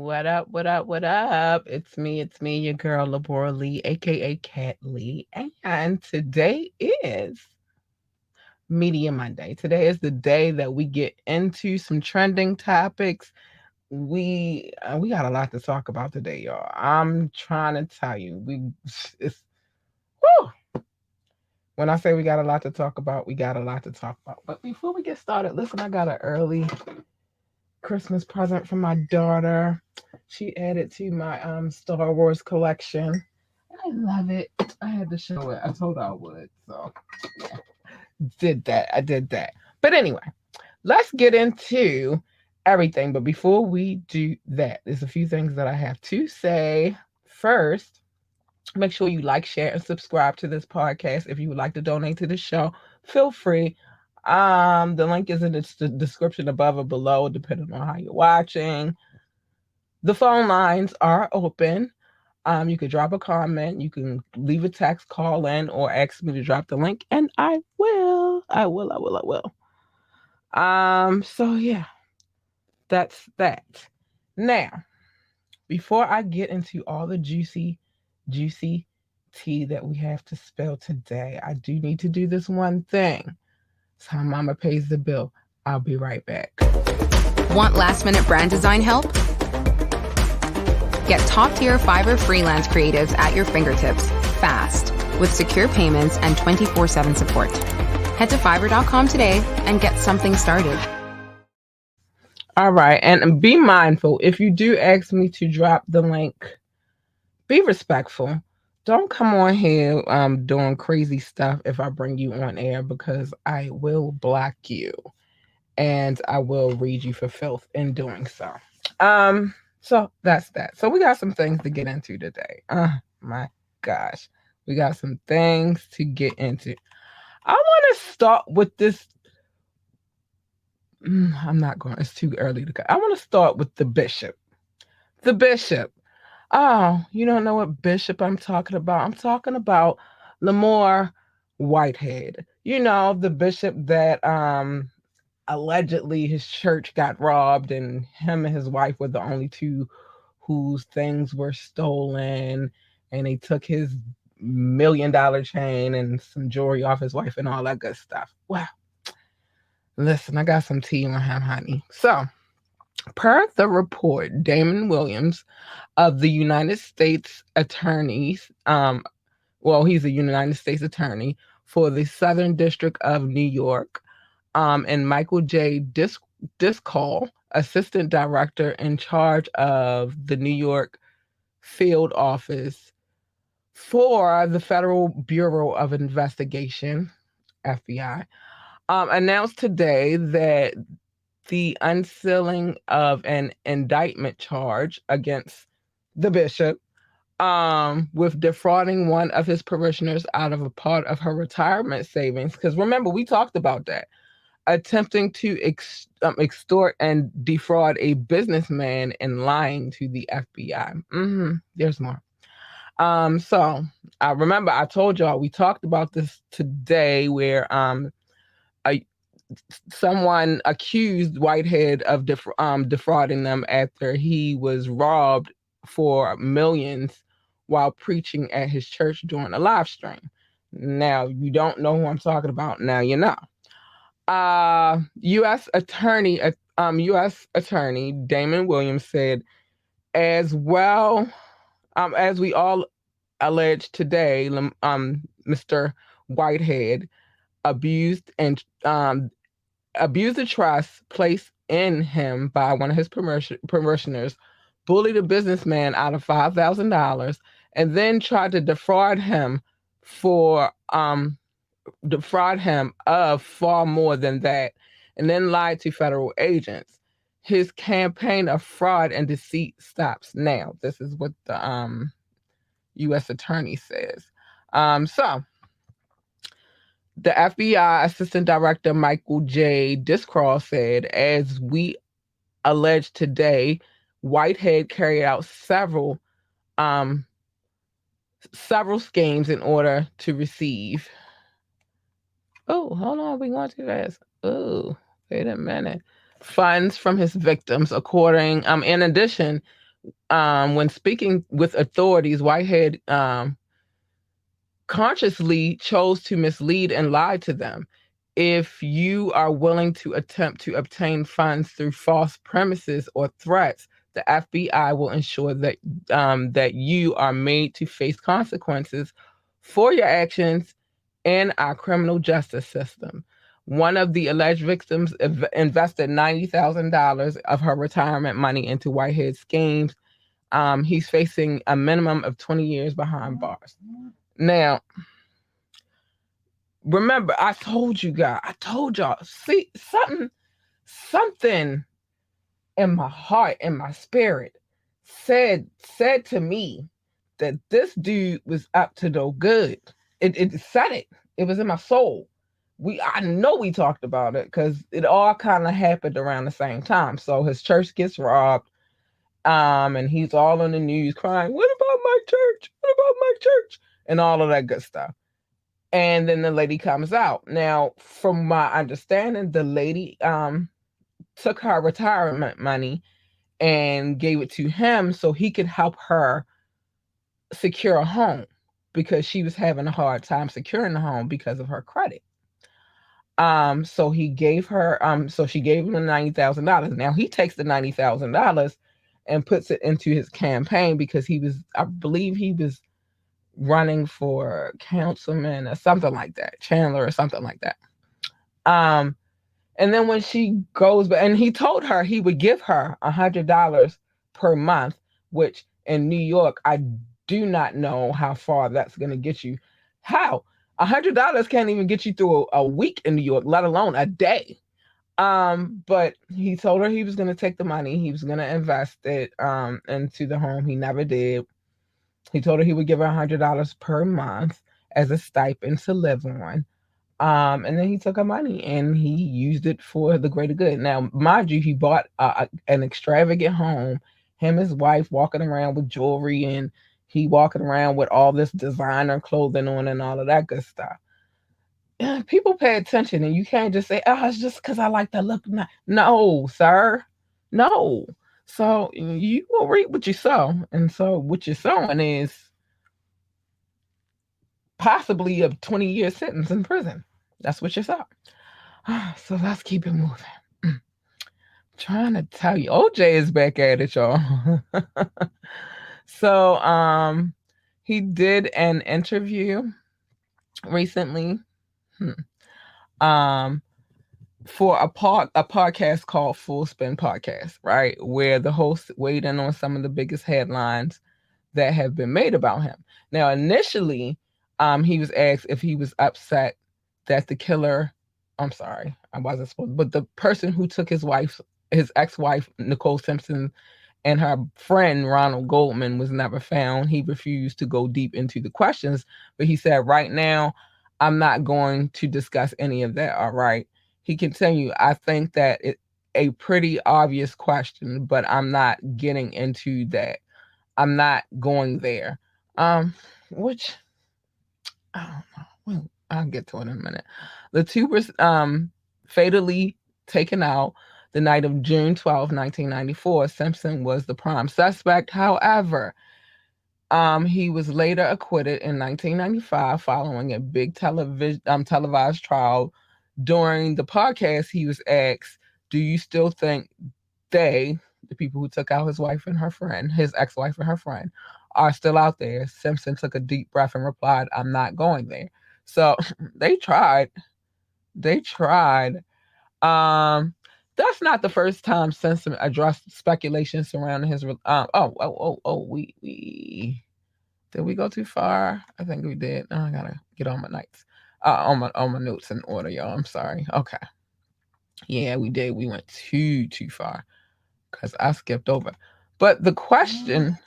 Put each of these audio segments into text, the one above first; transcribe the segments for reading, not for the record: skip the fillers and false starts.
What up? What up? What up? It's me, your girl, Labora Lee, aka Cat Lee. And today is Media Monday. Today is the day that we get into some trending topics. We got a lot to talk about today, y'all. I'm trying to tell you, it's whew. When I say we got a lot to talk about, we got a lot to talk about. But before we get started, listen, I got an early Christmas present from my daughter. She added to my Star Wars collection. I love it. I had to show it. I told her I would. So yeah, did that. I did that. But anyway, let's get into everything. But before we do that, there's a few things that I have to say. First, make sure you like, share, and subscribe to this podcast. If you would like to donate to the show, feel free. The link is in the description above or below, depending on how you're watching. The phone lines are open. You could drop a comment, you can leave a text, call in, or ask me to drop the link, and I will. I will, I will, I will. So yeah, that's that. Now, before I get into all the juicy tea that we have to spill today, I do need to do this one thing. It's how Mama pays the bill. I'll be right back. Want last minute brand design help? Get top-tier Fiverr freelance creatives at your fingertips fast with secure payments and 24/7 support. Head to fiverr.com today and get something started. All right, and be mindful. If you do ask me to drop the link, be respectful. Don't come on here doing crazy stuff if I bring you on air, because I will block you and I will read you for filth in doing so. So that's that. So we got some things to get into today. My gosh. We got some things to get into. I want to start with this. I'm not going. It's too early to go. I want to start with the bishop. The bishop. Oh, you don't know what bishop I'm talking about. I'm talking about Lamar Whitehead. You know, the bishop that allegedly his church got robbed and him and his wife were the only two whose things were stolen, and they took his $1 million chain and some jewelry off his wife and all that good stuff. Well, listen, I got some tea on him, honey. So, per the report, Damon Williams of the United States Attorneys, he's a United States attorney for the Southern District of New York, and Michael J. Discall, assistant director in charge of the New York field office for the Federal Bureau of Investigation, FBI, announced today that the unsealing of an indictment charge against the bishop with defrauding one of his parishioners out of a part of her retirement savings. Because remember, we talked about that. Attempting to extort and defraud a businessman and lying to the FBI. There's more. So I remember I told y'all we talked about this today, where someone accused Whitehead of defrauding them after he was robbed for millions while preaching at his church during a live stream. Now, you don't know who I'm talking about. Now you know. U.S. Attorney Damon Williams said, as well as we all allege today, Mr. Whitehead abused the trust placed in him by one of his parishioners, bullied a businessman out of $5,000, and then tried to defraud him of far more than that, and then lied to federal agents. His campaign of fraud and deceit stops now. This is what the U.S. attorney says. So the FBI Assistant Director Michael J. Discall said, as we allege today, Whitehead carried out several schemes in order to receive. Oh, hold on, we going too fast. Oh, wait a minute. Funds from his victims, in addition, when speaking with authorities, Whitehead consciously chose to mislead and lie to them. If you are willing to attempt to obtain funds through false premises or threats, the FBI will ensure that you are made to face consequences for your actions in our criminal justice system. One of the alleged victims invested $90,000 of her retirement money into Whitehead schemes. He's facing a minimum of 20 years behind bars. Now, remember, I told you guys, I told y'all, see, something in my heart, in my spirit, said to me that this dude was up to no good. It said it. It was in my soul. I know we talked about it because it all kind of happened around the same time. So his church gets robbed, and he's all on the news crying, "What about my church? What about my church?" and all of that good stuff. And then the lady comes out. Now, from my understanding, the lady took her retirement money and gave it to him so he could help her secure a home because she was having a hard time securing a home because of her credit. So he gave her so she gave him the $90,000. Now he takes the $90,000 and puts it into his campaign because I believe he was running for councilman or something like that, Chandler or something like that. Um, and then when she goes back, and he told her he would give her $100 per month, which in New York, I do not know how far that's going to get you. How? $100 can't even get you through a week in New York, let alone a day. But he told her he was going to take the money, he was going to invest it into the home. He never did. He told her he would give her $100 per month as a stipend to live on. And then he took her money and he used it for the greater good. Now, mind you, he bought an extravagant home. Him, his wife, walking around with jewelry, and he walking around with all this designer clothing on and all of that good stuff. Yeah, people pay attention, and you can't just say, "Oh, it's just because I like the look." No, sir, no. So you will reap what you sow, and so what you're sowing is possibly a 20-year sentence in prison. That's what you saw. So let's keep it moving. Trying to tell you, OJ is back at it, y'all. So he did an interview recently. Um for a podcast called Full Spin Podcast, right? Where the host weighed in on some of the biggest headlines that have been made about him. Now, initially, he was asked if he was upset that the killer, I'm sorry, I wasn't supposed, but the person who took his ex-wife, Nicole Simpson, and her friend, Ronald Goldman, was never found. He refused to go deep into the questions, but he said, right now, I'm not going to discuss any of that, all right? He continued, I think that it's a pretty obvious question, but I'm not getting into that. I'm not going there. Which I don't know. Well, I'll get to it in a minute. The two were fatally taken out the night of June 12, 1994. Simpson was the prime suspect. However, he was later acquitted in 1995 following a big televised trial. During the podcast, he was asked, "Do you still think they, the people who took out his wife and her friend, his ex-wife and her friend, are still out there?" Simpson took a deep breath and replied, "I'm not going there." So they tried. They tried. Um, that's not the first time Simpson addressed speculation surrounding his. We did we go too far? I think we did. Oh, I gotta get on my nights. On my notes in order, y'all. I'm sorry. Okay. Yeah, we did. We went too far because I skipped over. But the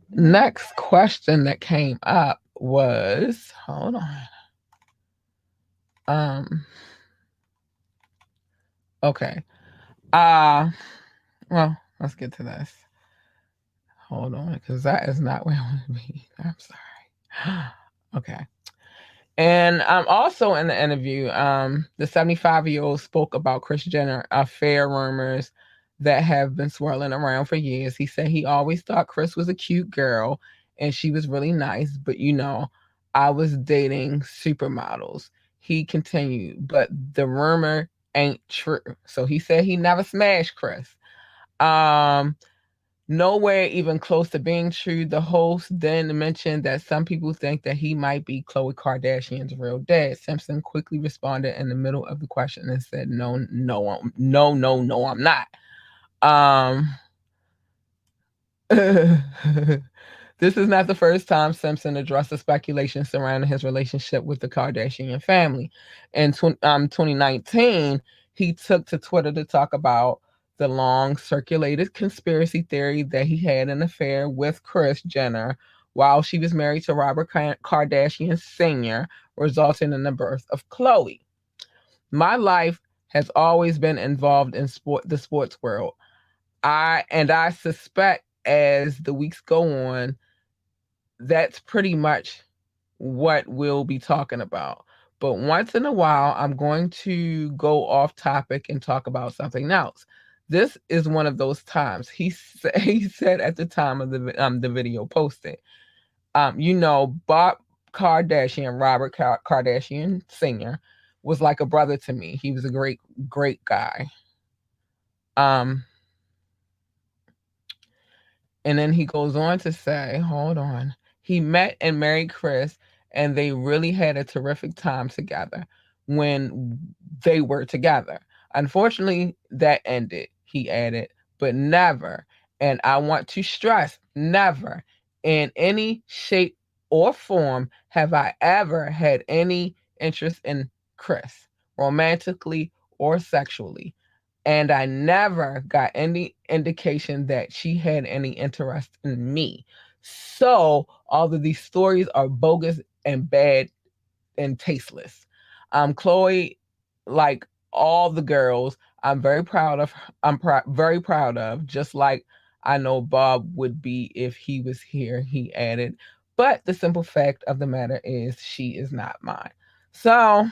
next question that came up was, hold on. Um, okay. Uh, well, let's get to this. Hold on, because that is not where I want to be. I'm sorry. Okay. And also in the interview, the 75-year-old spoke about Kris Jenner affair rumors that have been swirling around for years. He said he always thought Chris was a cute girl and she was really nice, but I was dating supermodels. He continued, but the rumor ain't true. So he said he never smashed Chris. Um, Nowhere even close to being true. The host then mentioned that some people think that he might be Khloe Kardashian's real dad. Simpson quickly responded in the middle of the question and said, "No, no, no, I'm not." Um, this is not the first time Simpson addressed the speculation surrounding his relationship with the Kardashian family. In 2019, he took to Twitter to talk about the long circulated conspiracy theory that he had an affair with Kris Jenner while she was married to Robert Kardashian Sr., resulting in the birth of Khloe. My life has always been involved in the sports world. I suspect as the weeks go on, that's pretty much what we'll be talking about. But once in a while, I'm going to go off topic and talk about something else. This is one of those times. He said at the time of the video posted, Bob Kardashian, Robert Kardashian Sr. was like a brother to me. He was a great guy. Um, And then he goes on to say, hold on. He met and married Chris, and they really had a terrific time together when they were together. Unfortunately, that ended, he added, but never, and I want to stress, never in any shape or form have I ever had any interest in Chris, romantically or sexually, and I never got any indication that she had any interest in me. So all of these stories are bogus and bad and tasteless. Khloe, like all the girls, I'm very proud of. Very proud of. Just like I know Bob would be if he was here. He added, but the simple fact of the matter is, she is not mine. So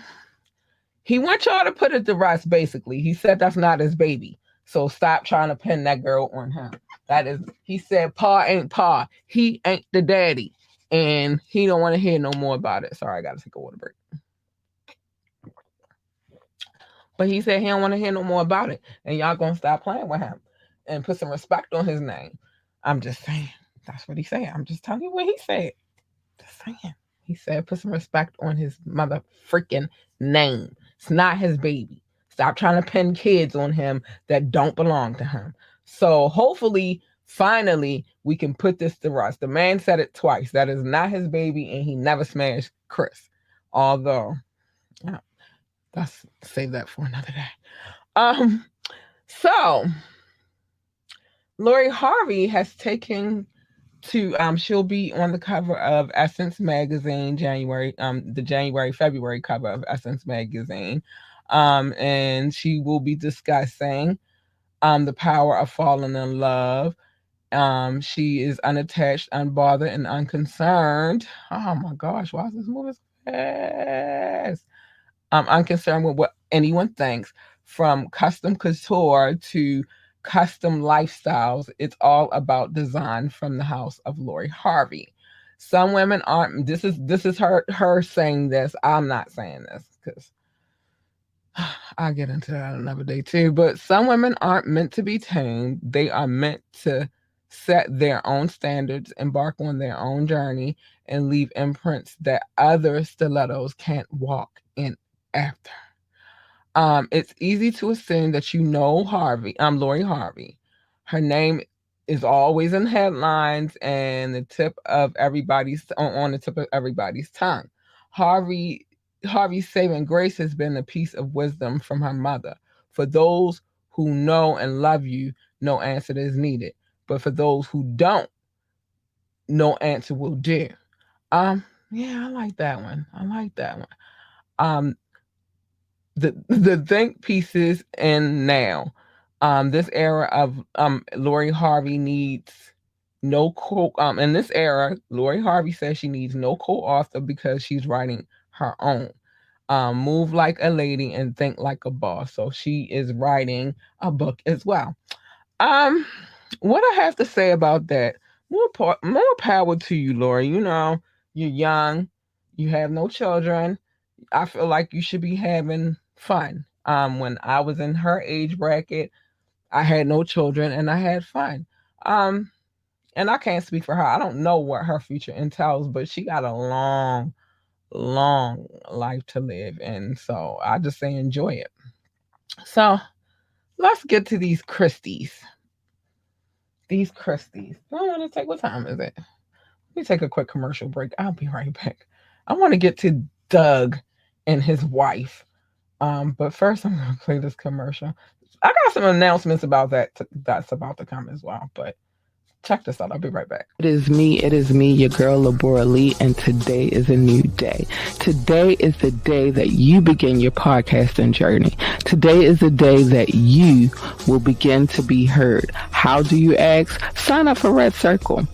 he wants y'all to put it to rest, basically. He said that's not his baby. So stop trying to pin that girl on him. That is, he said, Pa ain't Pa. He ain't the daddy. And he don't want to hear no more about it. Sorry, I got to take a water break. But he said he don't want to hear no more about it. And y'all going to stop playing with him and put some respect on his name. I'm just saying. That's what he said. I'm just telling you what he said. Just saying. He said put some respect on his mother freaking name. It's not his baby. Stop trying to pin kids on him that don't belong to him. So hopefully, finally, we can put this to rest. The man said it twice. That is not his baby, and he never smashed Chris. Although, yeah, that's save that for another day. So Lori Harvey has taken to she'll be on the cover of Essence magazine the January February cover of Essence magazine, and she will be discussing the power of falling in love. She is unattached, unbothered, and unconcerned. Oh my gosh, why is this moving so fast? I'm unconcerned with what anyone thinks, from custom couture to custom lifestyles. It's all about design from the house of Lori Harvey. Some women aren't. This is her saying this. I'm not saying this because I'll get into that another day too. But some women aren't meant to be tamed. They are meant to set their own standards, embark on their own journey, and leave imprints that other stilettos can't walk in after. It's easy to assume that you know Lori Harvey. Her name is always in headlines and the tip of everybody's on the tip of everybody's tongue. Harvey Harvey's saving grace has been a piece of wisdom from her mother. For those who know and love you, no answer is needed. But for those who don't, no answer will do. Yeah, I like that one. I like that one. Um, the think pieces and now. This era of Lori Harvey needs no co in this era, Lori Harvey says she needs no co-author because she's writing her own. Move like a lady and think like a boss. So she is writing a book as well. Um, what I have to say about that, more power to you, Lori. You know, you're young, you have no children. I feel like you should be having fun. When I was in her age bracket, I had no children and I had fun. Um, and I can't speak for her. I don't know what her future entails, but she got a long, long life to live, and so I just say enjoy it. So let's get to these Christies. These Christies. I want to take, what time is it? Let me take a quick commercial break. I'll be right back. I want to get to Doug and his wife. But first I'm gonna play this commercial. I got some announcements about that's about to come as well. But check this out. I'll be right back. It is me, your girl Labora Lee, and today is a new day. Today is the day that you begin your podcasting journey. Today is the day that you will begin to be heard. How do you ask? Sign up for Red Circle.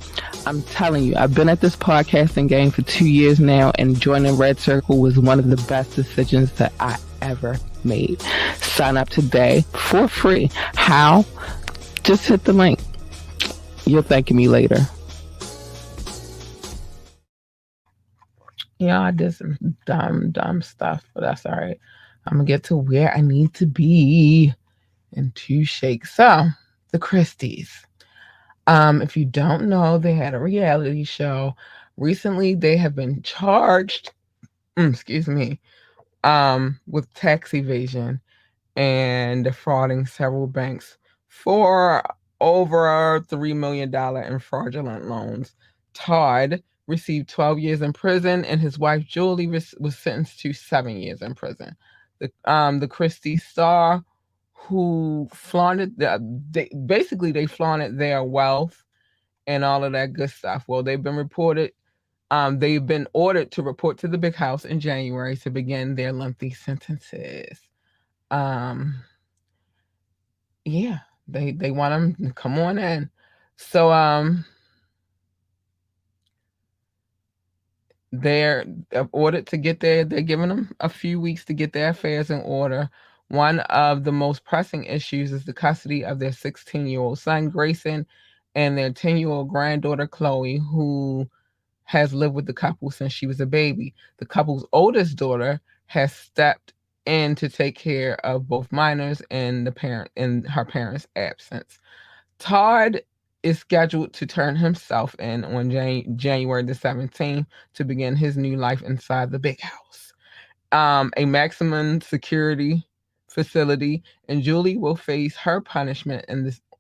I'm telling you, I've been at this podcasting game for 2 years now, and joining Red Circle was one of the best decisions that I ever made. Sign up today for free. How? Just hit the link. You'll thank me later. Yeah, I did some dumb stuff, but that's all right. I'm gonna get to where I need to be in two shakes. So, the Christies. If you don't know, they had a reality show. Recently, they have been charged, excuse me, with tax evasion and defrauding several banks for over $3 million in fraudulent loans. Todd received 12 years in prison, and his wife Julie was sentenced to 7 years in prison. The Christie Star, who flaunted they flaunted their wealth and all of that good stuff. Well, they've been ordered to report to the big house in January to begin their lengthy sentences. Um, yeah, they want them to come on in. So they're ordered to get there. They're giving them a few weeks to get their affairs in order. One of the most pressing issues is the custody of their 16-year-old son Grayson and their 10-year-old granddaughter Chloe, who has lived with the couple since she was a baby. The couple's oldest daughter has stepped in to take care of both minors in her parents' absence. Todd is scheduled to turn himself in on January the 17th to begin his new life inside the big house, a maximum security facility, and Julie will face her punishment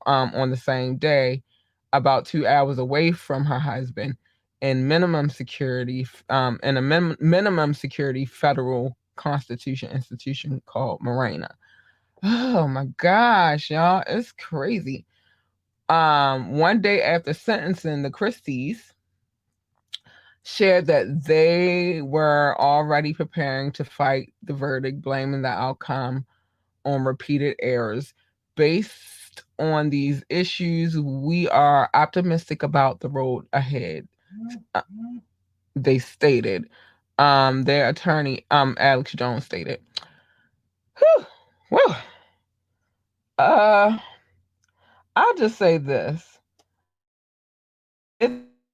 on the same day, about 2 hours away from her husband, in a minimum security federal constitution institution called Marina. Oh my gosh, y'all, it's crazy. One day after sentencing, the Christies shared that they were already preparing to fight the verdict, blaming the outcome on repeated errors. Based on these issues, we are optimistic about the road ahead, uh, they stated. Their attorney, Alex Jones, stated. Whew, well, uh, I'll just say this. It's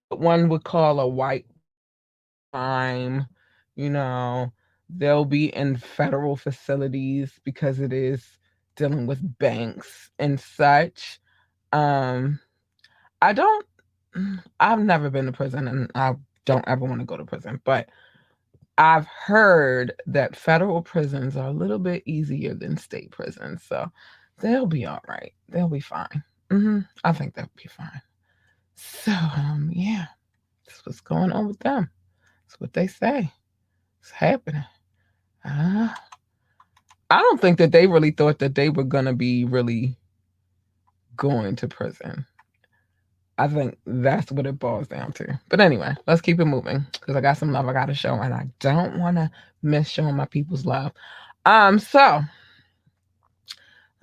what one would call a white crime. You know, they'll be in federal facilities because it is dealing with banks and such. Um, I don't, I've never been to prison and I don't ever want to go to prison, but I've heard that federal prisons are a little bit easier than state prisons. So they'll be all right. They'll be fine. I think they'll be fine. So, yeah, that's what's going on with them. That's what they say. It's happening. Uh, I don't think that they really thought that they were going to be really going to prison. I think that's what it boils down to. But anyway, let's keep it moving because I got some love I got to show, and I don't want to miss showing my people's love. So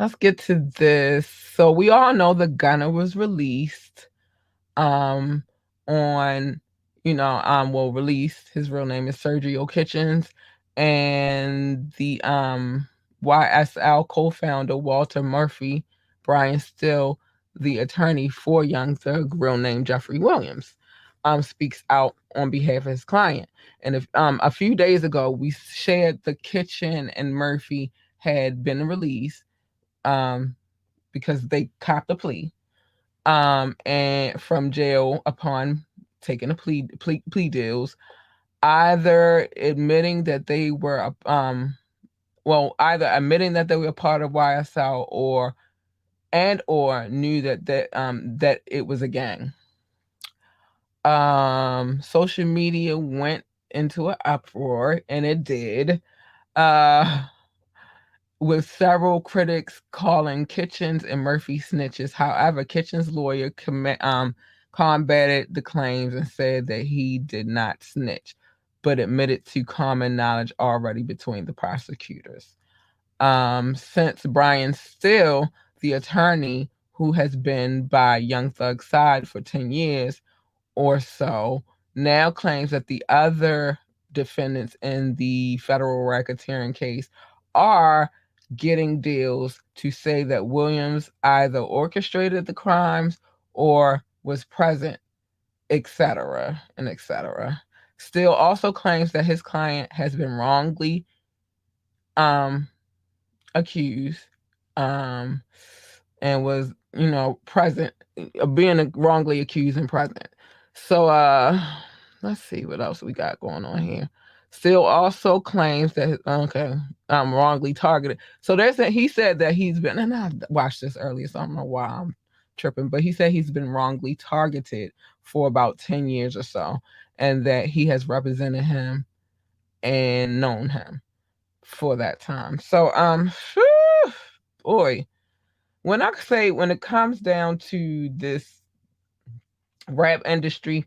let's get to this. So we all know the Gunner was released um on released. His real name is Sergio Kitchens, and the YSL co-founder Walter Murphy, Brian Still the attorney for Young Thug, real name Jeffrey Williams, speaks out on behalf of his client. And if a few days ago we shared the Kitchen and Murphy had been released um, because they copped a plea and from jail upon taking a plea deals, either admitting that they were either admitting that they were a part of YSL or knew that it was a gang. Social media went into an uproar, and it did. Uh, with several critics calling Kitchens and Murphy snitches. However, Kitchens' lawyer combated the claims and said that he did not snitch, but admitted to common knowledge already between the prosecutors. Since Brian Steele, the attorney who has been by Young Thug's side for 10 years or so, now claims that the other defendants in the federal racketeering case are getting deals to say that Williams either orchestrated the crimes or was present, etc., and etc. Steele also claims that his client has been wrongly um, accused um, and was, present, being wrongly accused and present. So let's see what else we got going on here. Still also claims that wrongly targeted. So he said that he's been, and I watched this earlier, so I don't know why I'm tripping, but he said he's been wrongly targeted for about 10 years or so, and that he has represented him and known him for that time. So whew, boy, when it comes down to this rap industry,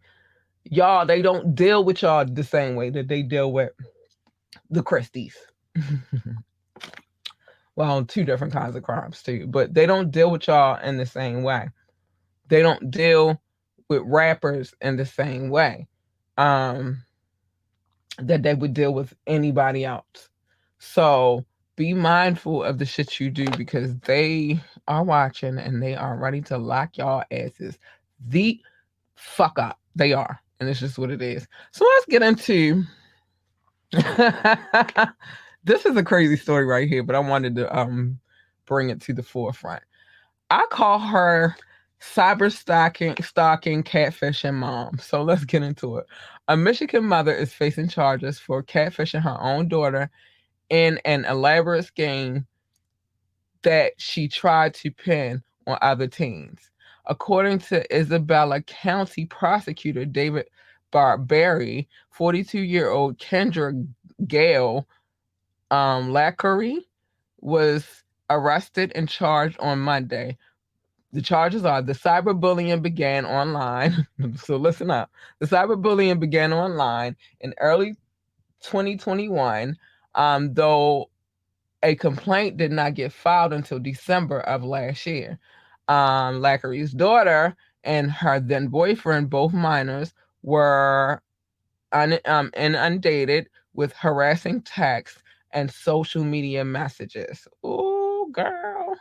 y'all, they don't deal with y'all the same way that they deal with the Christies. Well, two different kinds of crimes too, but they don't deal with y'all in the same way. They don't deal with rappers in the same way um, that they would deal with anybody else. So be mindful of the shit you do because they are watching and they are ready to lock y'all asses the fuck up. They are. And it's just what it is. So let's get into this is a crazy story right here, but I wanted to bring it to the forefront. I call her cyber stalking, catfishing mom. So let's get into it. A Michigan mother is facing charges for catfishing her own daughter in an elaborate scheme that she tried to pin on other teens. According to Isabella County prosecutor David Barberry, 42-year-old Kendra Gale Lackery was arrested and charged on Monday. The charges are the cyberbullying began online. So listen up. The cyberbullying began online in early 2021, though a complaint did not get filed until December of last year. Lackery's daughter and her then boyfriend, both minors, were inundated with harassing texts and social media messages. Ooh, girl.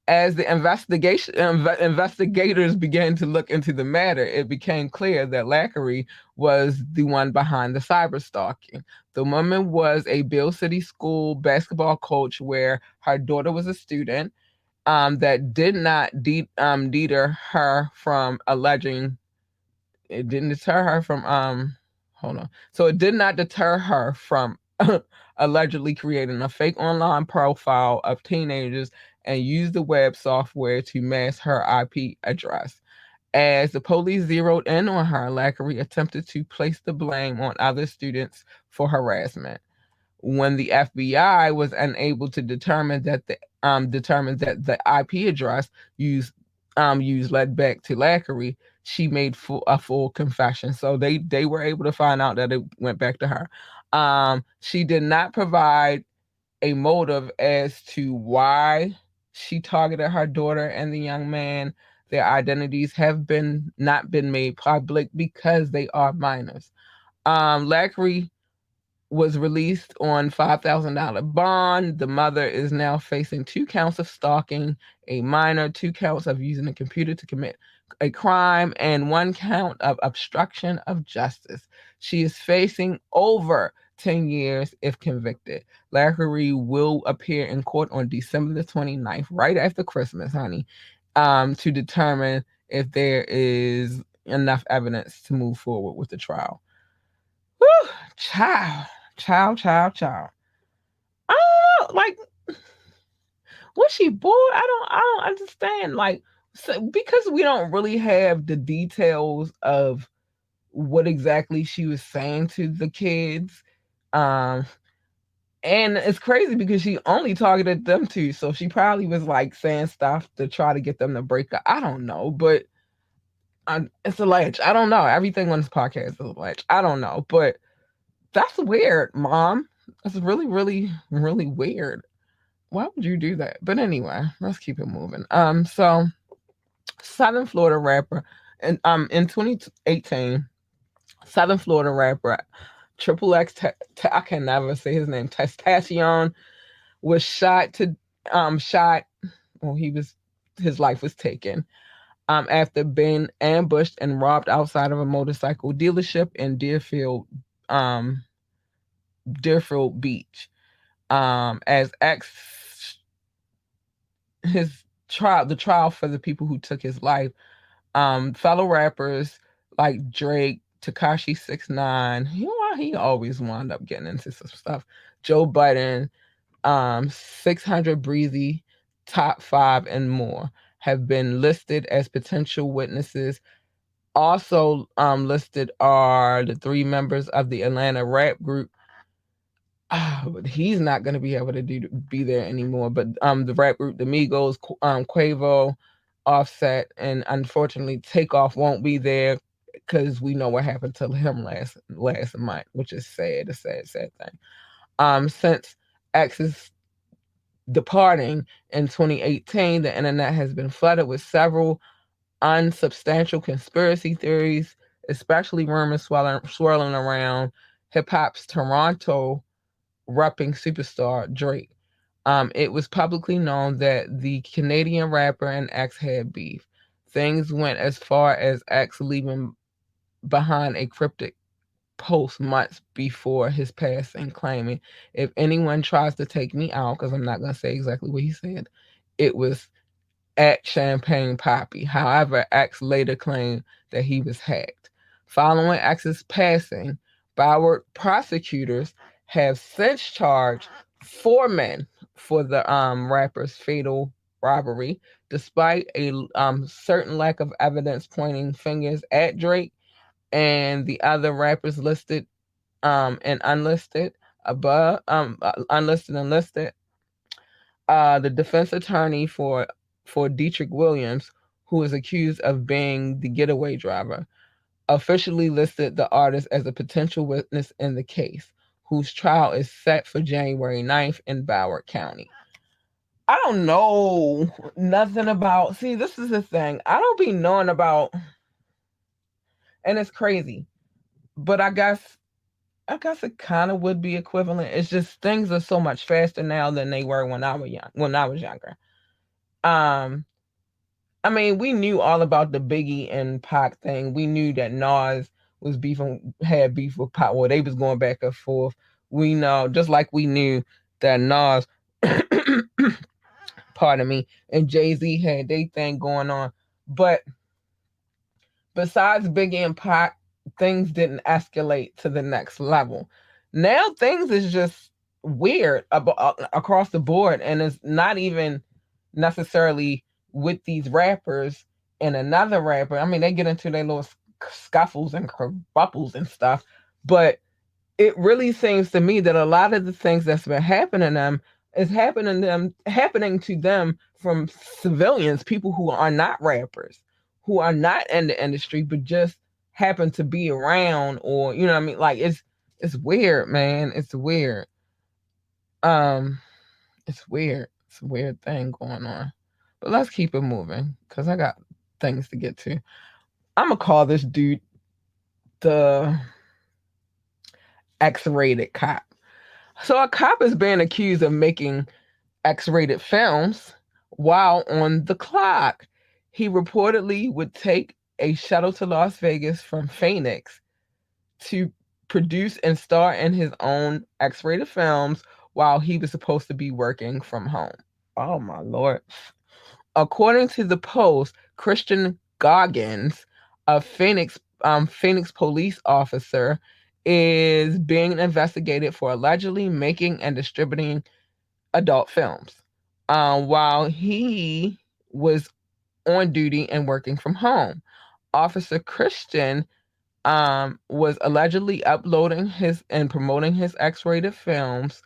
As the investigators began to look into the matter, it became clear that Lackery was the one behind the cyber stalking. The woman was a Bill City school basketball coach where her daughter was a student. That did not deter her from alleging. It didn't deter her from Hold on. So it did not deter her from allegedly creating a fake online profile of teenagers and use the web software to mask her IP address. As the police zeroed in on her, Lackery attempted to place the blame on other students for harassment. When the FBI was unable to determine that the IP address used led back to Lackery, she made a full confession. So they were able to find out that it went back to her. She did not provide a motive as to why she targeted her daughter and the young man. Their identities have not been made public because they are minors. Lackery was released on $5,000 bond. The mother is now facing 2 counts of stalking a minor, 2 counts of using a computer to commit a crime, and 1 count of obstruction of justice. She is facing over 10 years if convicted. Larry will appear in court on December the 29th, right after Christmas, honey, to determine if there is enough evidence to move forward with the trial. Whew, child, child. I don't know, like, was she bored? I don't understand. Like, so, because we don't really have the details of what exactly she was saying to the kids. Um, and it's crazy because she only targeted them two, so she probably was like saying stuff to try to get them to break up. I don't know, but it's alleged. I don't know. Everything on this podcast is alleged. I don't know, but that's weird, Mom. That's really, really, really weird. Why would you do that? But anyway, let's keep it moving. So Southern Florida rapper, and in 2018, Southern Florida rapper Triple X, I can never say his name, Testacion, was shot. Well, his life was taken after being ambushed and robbed outside of a motorcycle dealership in um, Deerfield Beach. As X his trial the trial for the people who took his life, fellow rappers like Drake, Takashi 6ix9ine, he always wound up getting into some stuff. Joe Budden, 600 Breezy, Top Five, and more have been listed as potential witnesses. Also listed are the three members of the Atlanta rap group. But he's not going to be able to be there anymore. But the rap group, the Migos, Quavo, Offset, and unfortunately Takeoff won't be there because we know what happened to him last month, which is sad, a sad thing. Since X's departing in 2018, the internet has been flooded with several unsubstantial conspiracy theories, especially rumors swirling around hip hop's Toronto rapping superstar Drake. It was publicly known that the Canadian rapper and X had beef. Things went as far as X leaving behind a cryptic post months before his passing, claiming, "If anyone tries to take me out," because I'm not going to say exactly what he said, it was at Champagne Poppy. However, X later claimed that he was hacked. Following X's passing, Broward prosecutors have since charged 4 men for the rapper's fatal robbery, despite a certain lack of evidence pointing fingers at Drake and the other rappers listed and unlisted above, unlisted and listed. The defense attorney for Dietrich Williams, who is accused of being the getaway driver, officially listed the artist as a potential witness in the case, whose trial is set for January 9th in Broward County. I don't know nothing about. See, this is the thing. I don't be knowing about, and it's crazy. But I guess it kind of would be equivalent. It's just things are so much faster now than they were when I was young. When I was younger. Um, I mean, we knew all about the Biggie and Pac thing. We knew that Nas had beef with Pac. Well, they was going back and forth. We know, just like we knew that Nas, pardon me, and Jay-Z had their thing going on. But besides Biggie and Pac, things didn't escalate to the next level. Now things is just weird across the board, and it's not even necessarily with these rappers and another rapper. I mean, they get into their little scuffles and kerbuffles and stuff, but it really seems to me that a lot of the things that's been happening to them is happening to them from civilians, people who are not rappers, who are not in the industry, but just happen to be around, or you know what I mean? Like it's weird, man. It's weird. Um, it's weird. It's a weird thing going on. But let's keep it moving because I got things to get to. I'm gonna call this dude the X-rated cop. So a cop is being accused of making X-rated films while on the clock. He reportedly would take a shuttle to Las Vegas from Phoenix to produce and star in his own X-rated films while he was supposed to be working from home. Oh my lord. According to the Post, Christian Goggins, a Phoenix police officer, is being investigated for allegedly making and distributing adult films, while he was on duty and working from home. Officer Christian was allegedly uploading his and promoting his X-rated films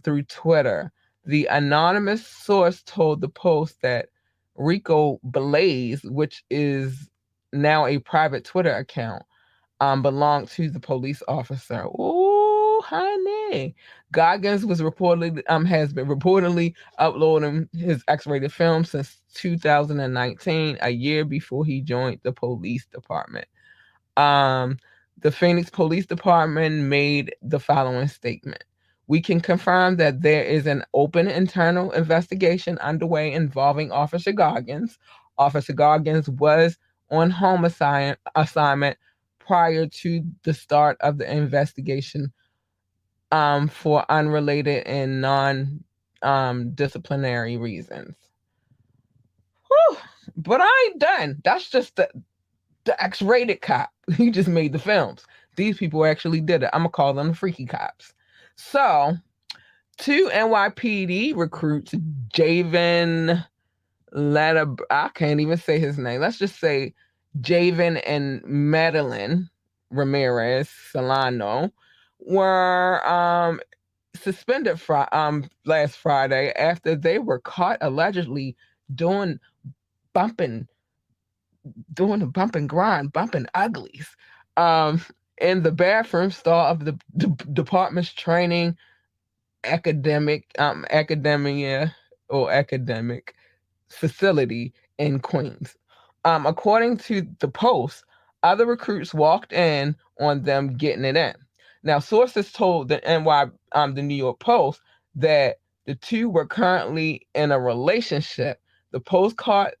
through Twitter. The anonymous source told the Post that Rico Blaze, which is now a private Twitter account, belonged to the police officer. Ooh, honey. Goggins was reportedly has been reportedly uploading his X-rated film since 2019, a year before he joined the police department. Um, the Phoenix Police Department made the following statement. We can confirm that there is an open internal investigation underway involving Officer Goggins. Officer Goggins was on assignment prior to the start of the investigation for unrelated and non disciplinary reasons. Whew. But I ain't done. That's just the X-rated cop. He just made the films. These people actually did it. I'm gonna call them the freaky cops. So, two NYPD recruits, Javen Letta, I can't even say his name. Let's just say Javen and Madeline Ramirez Solano, were suspended last Friday after they were caught allegedly doing bumping doing the bump and grind, bumping uglies, um, in the bathroom stall of the department's training academia or academic facility in Queens. According to the Post, other recruits walked in on them getting it in. Now, sources told the New York Post that the two were currently in a relationship. The Post caught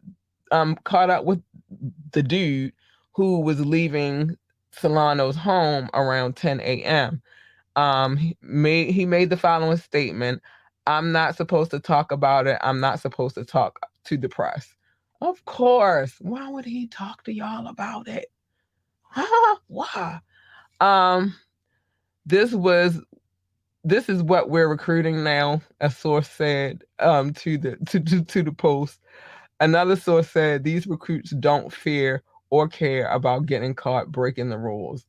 up with the dude who was leaving Solano's home around 10 a.m. He made the following statement: "I'm not supposed to talk about it. I'm not supposed to talk to the press." Of course. Why would he talk to y'all about it? Huh? Why? Um, this was this is what we're recruiting now, a source said to the Post. Another source said these recruits don't fear or care about getting caught breaking the rules.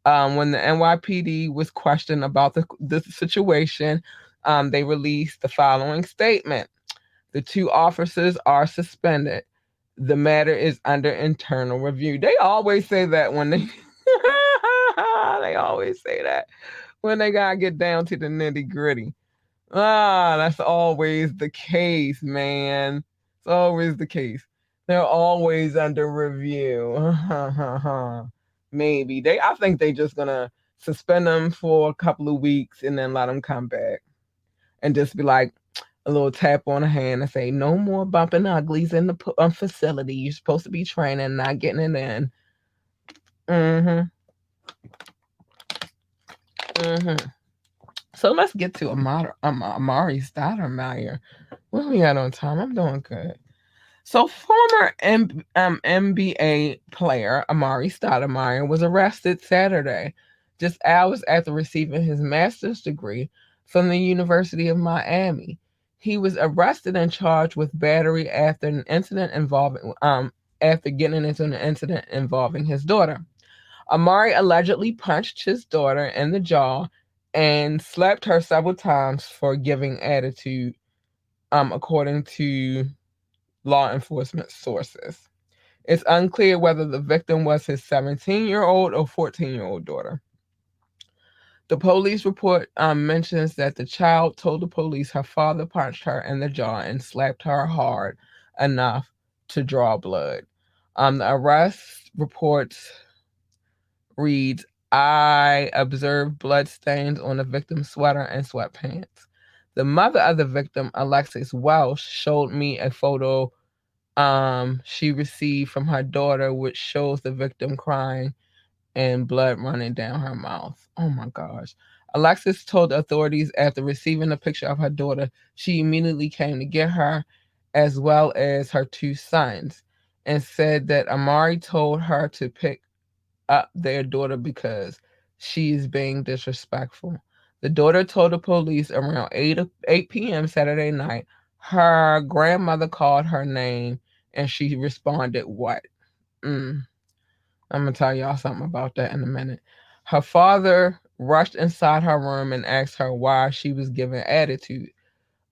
When the NYPD was questioned about the situation, they released the following statement: the two officers are suspended. The matter is under internal review. They always say that when they they always say that when they gotta get down to the nitty gritty. That's always the case, man. It's always the case. They're always under review. Maybe I think they just gonna suspend them for a couple of weeks and then let them come back and just be like a little tap on the hand and say, "No more bumping uglies in the facility. You're supposed to be training, not getting it in." Mm-hmm. Mm-hmm. So let's get to Amari Stoudemire. What we got on time? I'm doing good. So, former NBA player Amari Stoudemire was arrested Saturday, just hours after receiving his master's degree from the University of Miami. He was arrested and charged with battery after getting into an incident involving his daughter. Amari allegedly punched his daughter in the jaw and slapped her several times for giving attitude, according to law enforcement sources. It's unclear whether the victim was his 17-year-old or 14-year-old daughter. The police report mentions that the child told the police her father punched her in the jaw and slapped her hard enough to draw blood. The arrest reports reads I observed blood stains on the victim's sweater and sweatpants. The mother of the victim, Alexis Welsh, showed me a photo she received from her daughter, which shows the victim crying and blood running down her mouth. Oh my gosh. Alexis told authorities after receiving a picture of her daughter, she immediately came to get her, as well as her two sons, and said that Amari told her to pick up their daughter because she is being disrespectful. The daughter told the police around 8 p.m. Saturday night her grandmother called her name and she responded, "What?" Mm. I'm going to tell y'all something about that in a minute. Her father rushed inside her room and asked her why she was giving attitude.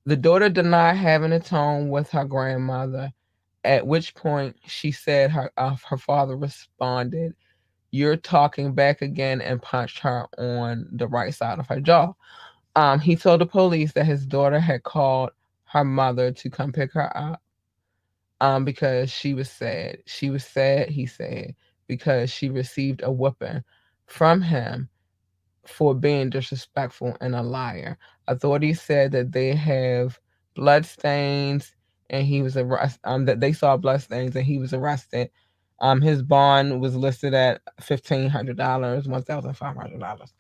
The daughter denied having a tone with her grandmother, at which point she said her father responded, "You're talking back again," and punched her on the right side of her jaw. He told the police that his daughter had called her mother to come pick her up because she was sad. She was sad, he said, because she received a whooping from him for being disrespectful and a liar. Authorities said that they have blood stains and he was arrested. That they saw blood stains and he was arrested. His bond was listed at $1,500, $1,500.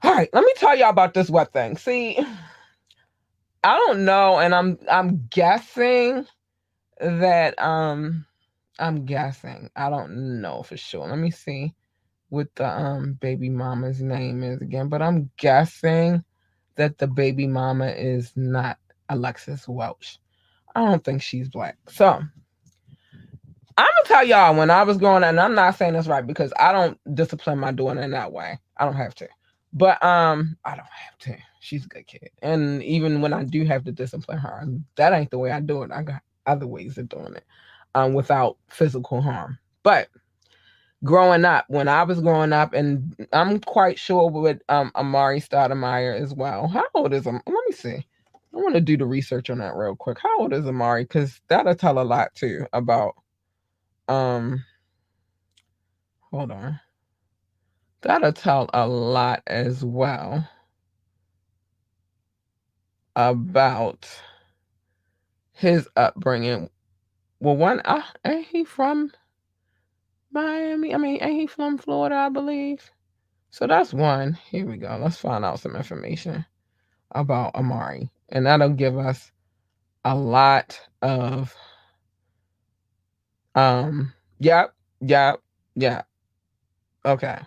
All right, let me tell y'all about this wet thing. See, I don't know, and I'm guessing that I'm guessing. I don't know for sure. Let me see what the baby mama's name is again, but I'm guessing that the baby mama is not Alexis Welch. I don't think she's black. So I'm gonna tell y'all when I was growing up, and I'm not saying this right because I don't discipline my daughter in that way. I don't have to. But I don't have to. She's a good kid. And even when I do have to discipline her, that ain't the way I do it. I got other ways of doing it. Without physical harm. But growing up, when I was growing up, and I'm quite sure with Amari Stoudemire as well. How old is him? Let me see. I want to do the research on that real quick. How old is Amari? Because that'll tell a lot too about um hold on. That'll tell a lot as well about his upbringing. Well, ain't he from Miami? I mean, ain't he from Florida, I believe? So that's one. Here we go. Let's find out some information about Amari. And that'll give us a lot of yep, yep, yeah. Okay.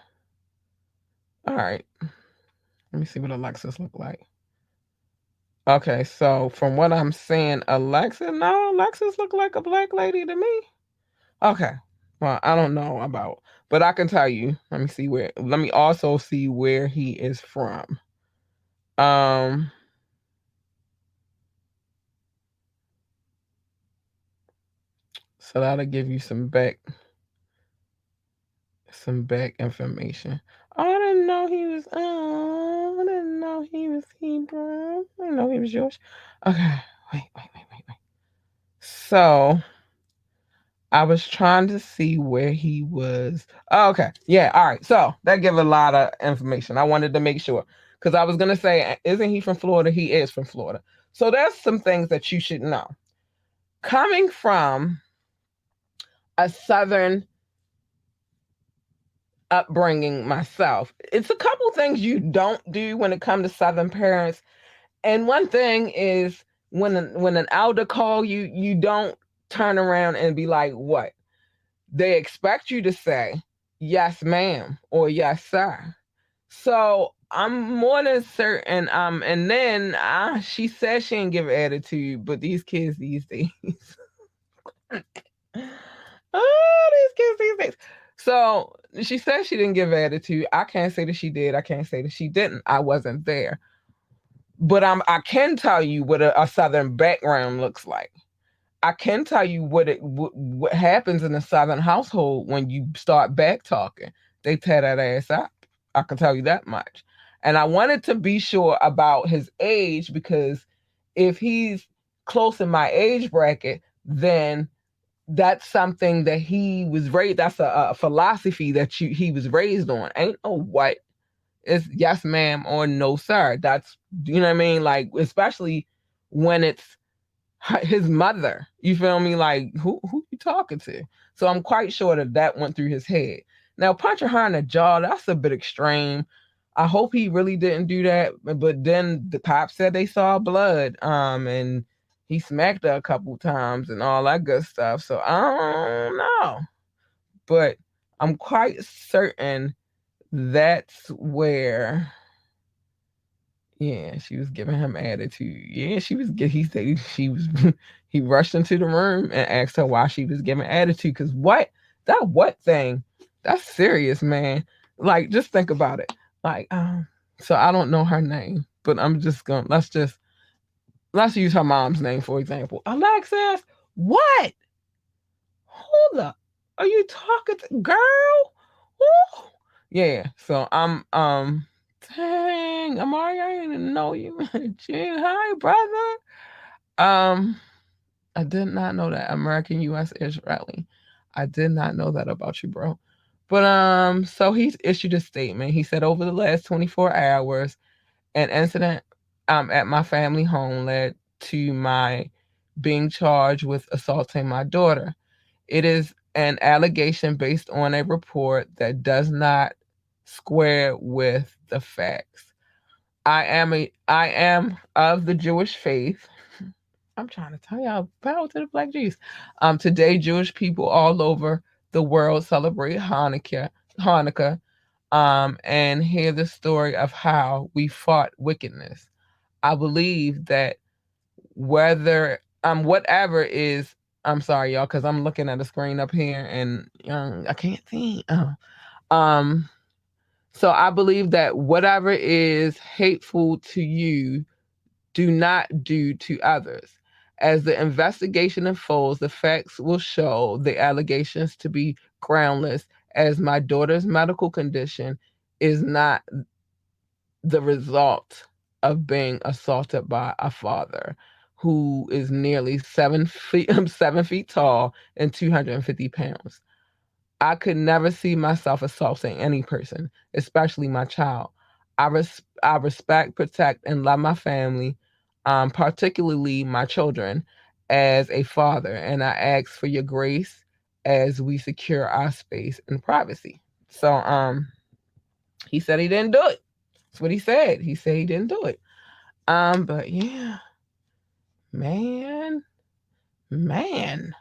All right. Let me see what Alexis look like. Okay, so from what I'm seeing, Alexis look like a black lady to me. Okay. Well, I don't know about, but I can tell you. Let me also see where he is from. Um, so that'll give you some back information. Oh, I didn't know he was. Oh, I didn't know he was Hebrew. I didn't know he was Jewish. Okay, wait. So I was trying to see where he was. Oh, okay, yeah, all right. So that gives a lot of information. I wanted to make sure because I was gonna say, isn't he from Florida? He is from Florida. So there's some things that you should know. Coming from a Southern upbringing myself, it's a couple things you don't do when it comes to Southern parents. And one thing is when an elder call you, you don't turn around and be like, "What?" They expect you to say, "Yes, ma'am," or "Yes, sir." So I'm more than certain. And then she says she didn't give attitude, but these kids these days, these kids these days. So she says she didn't give attitude. I can't say that she did. I can't say that she didn't. I wasn't there. But I can tell you what a Southern background looks like. I can tell you what happens in a Southern household when you start back talking. They tear that ass up. I can tell you that much. And I wanted to be sure about his age because if he's close in my age bracket, then that's something that he was raised. That's a philosophy that he was raised on. Ain't no what. It's yes, ma'am, or no, sir. That's, you know what I mean. Like, especially when it's his mother. You feel me? Like, who you talking to? So I'm quite sure that that went through his head. Now, punching her in the jaw, that's a bit extreme. I hope he really didn't do that. But then the cops said they saw blood. And he smacked her a couple times and all that good stuff. So I don't know. But I'm quite certain that's where, yeah, she was giving him attitude. Yeah, she was. He said she was. He rushed into the room and asked her why she was giving attitude. Cause what, that what thing? That's serious, man. Like, just think about it. Like, so I don't know her name, but I'm just gonna let's use her mom's name for example. Alexis, what? Hold up. Are you talking to girl? Woo. Yeah. So I'm dang, Amari, I didn't know you. Gee, hi, brother. Um, I did not know that. American US Israeli. I did not know that about you, bro. But so he's issued a statement. He said over the last 24 hours, an incident at my family home led to my being charged with assaulting my daughter. It is an allegation based on a report that does not square with the facts. I am of the Jewish faith. I'm trying to tell y'all, power to the Black Jews. Today Jewish people all over the world celebrate Hanukkah, and hear the story of how we fought wickedness. I believe that whether whatever is, I'm sorry y'all because I'm looking at the screen up here and I can't see. Um so I believe that whatever is hateful to you, do not do to others. As the investigation unfolds, the facts will show the allegations to be groundless, as my daughter's medical condition is not the result of being assaulted by a father who is nearly 7 feet 7 feet tall and 250 pounds. I could never see myself assaulting any person, especially my child. I respect, protect, and love my family, particularly my children, as a father, and I ask for your grace as we secure our space and privacy. So, he said he didn't do it. That's what he said. He said he didn't do it. But yeah, man, man.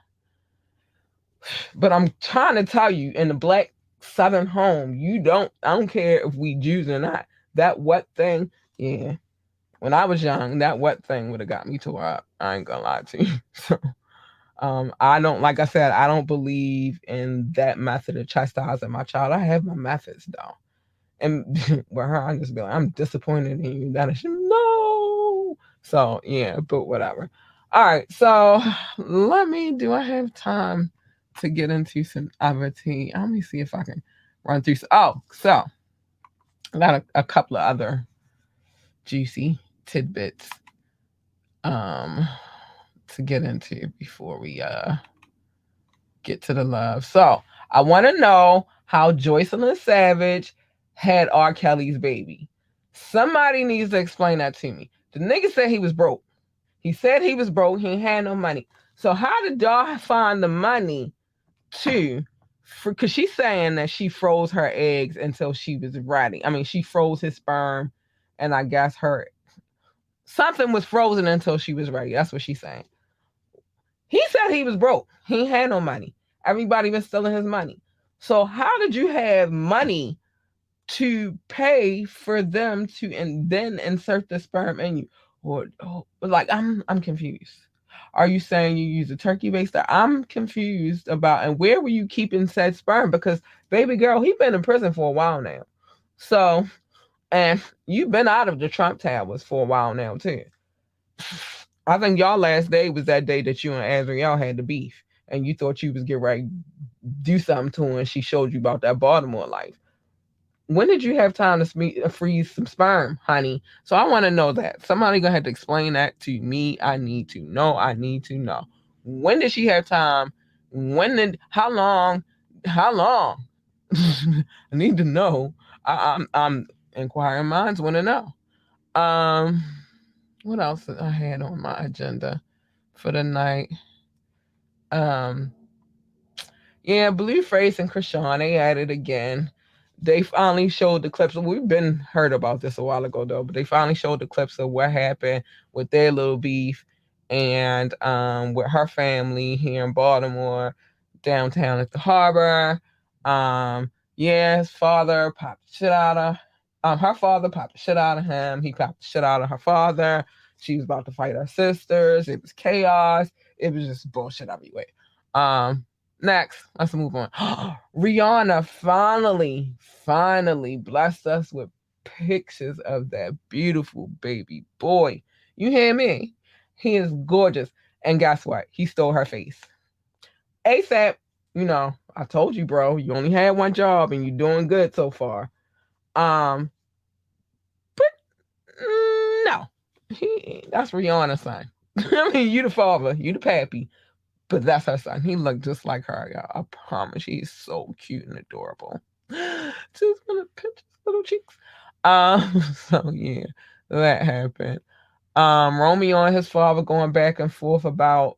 But I'm trying to tell you, in the black Southern home, you don't. I don't care if we Jews or not. That what thing, yeah. When I was young, that what thing would have got me tore up. I ain't gonna lie to you. So, I don't. Like I said, I don't believe in that method of chastising my child. I have my methods though. And with her, I just be like, I'm disappointed in you. That is no. So yeah, but whatever. All right. So let me. Do I have time to get into some other tea? Let me see if I can run through. Oh, so I got a couple of other juicy tidbits um to get into before we get to the love. So I want to know how Joycelyn Savage had R. Kelly's baby. Somebody needs to explain that to me. The nigga said he was broke. He said he was broke. He had no money. So how did y'all find the money to? Because she's saying that she froze her eggs until she was ready. I mean, she froze his sperm, and I guess her something was frozen until she was ready. That's what she's saying. He said he was broke. He had no money. Everybody was stealing his money. So how did you have money to pay for them to and then insert the sperm in you? Or like I'm confused. Are you saying you use a turkey baster? I'm confused about and where were you keeping said sperm? Because baby girl, he been in prison for a while now. So and you've been out of the Trump towers for a while now too. I think y'all last day was that day that you and Azriel had the beef, and you thought you was get ready to do something to her, and she showed you about that Baltimore life. When did you have time to freeze some sperm, honey? So I want to know that. Somebody gonna have to explain that to me. I need to know. I need to know. When did she have time? How long? How long? I need to know. I'm inquiring minds want to know. Um, what else I had on my agenda for the night? Um, Yeah, Blueface and Krishan, they at it again. They finally showed the clips. We've been heard about this a while ago though, but they finally showed the clips of what happened with their little beef and with her family here in Baltimore, downtown at the harbor. Yeah, his father popped the shit out of her father popped the shit out of him. He popped the shit out of her father. She was about to fight her sisters. It was chaos. It was just bullshit everywhere. Um, Next, let's move on. Rihanna finally blessed us with pictures of that beautiful baby boy. You hear me? He is gorgeous. And guess what? He stole her face. ASAP, I told you, bro, you only had one job and you're doing good so far. Um, but no. That's Rihanna's son. I mean, you the father, you the pappy. But that's her son. He looked just like her, y'all. I promise. He's so cute and adorable. Just gonna pinch his little cheeks. So yeah, that happened. Romeo and his father going back and forth about,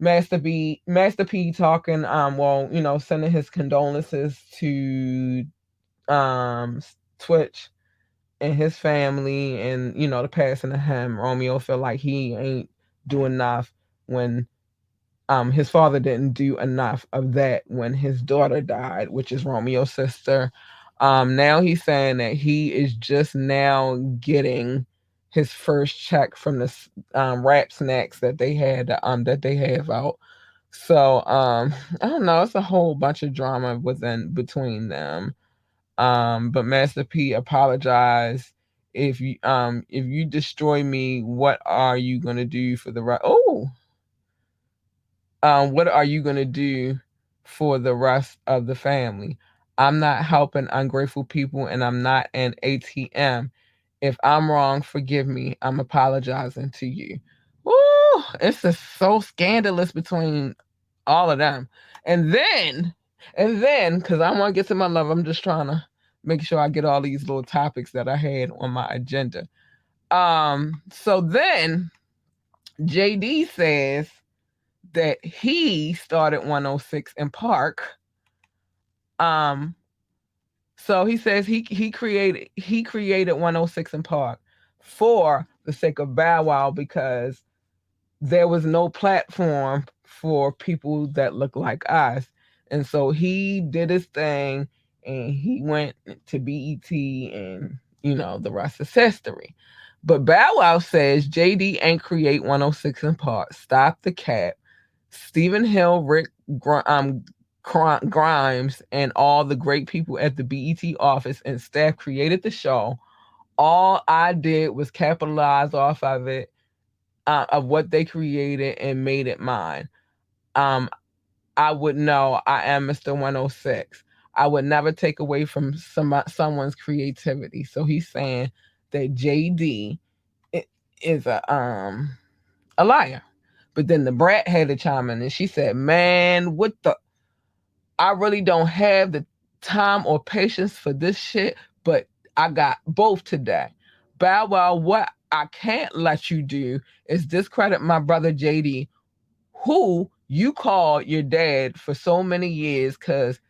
Master P talking, sending his condolences to Twitch and his family and, the passing of him. Romeo feel like he ain't doing enough when his father didn't do enough of that when his daughter died, which is Romeo's sister. Now he's saying that he is just now getting his first check from the rap snacks that they have out. So I don't know. It's a whole bunch of drama within between them. But Master P apologized. If you destroy me, what are you gonna do for the right? Oh, what are you going to do for the rest of the family? I'm not helping ungrateful people and I'm not an ATM. If I'm wrong, forgive me. I'm apologizing to you. Woo! It's just so scandalous between all of them. And then, because I want to get to my love, I'm just trying to make sure I get all these little topics that I had on my agenda. So then JD says that he started 106 in Park. Um, so he says he created 106 in Park for the sake of Bow Wow because there was no platform for people that look like us. And so he did his thing and he went to BET and the rest is history. But Bow Wow says JD ain't create 106 in Park. Stop the cap. Stephen Hill, Grimes, and all the great people at the BET office and staff created the show. All I did was capitalize off of it, of what they created, and made it mine. Um, I would know I am Mr. 106. I would never take away from someone's creativity. So he's saying that JD is a liar. But then the brat had to chime in and she said, "Man, what the? I really don't have the time or patience for this shit, but I got both today. Bow Wow, what I can't let you do is discredit my brother JD, who you called your dad for so many years, because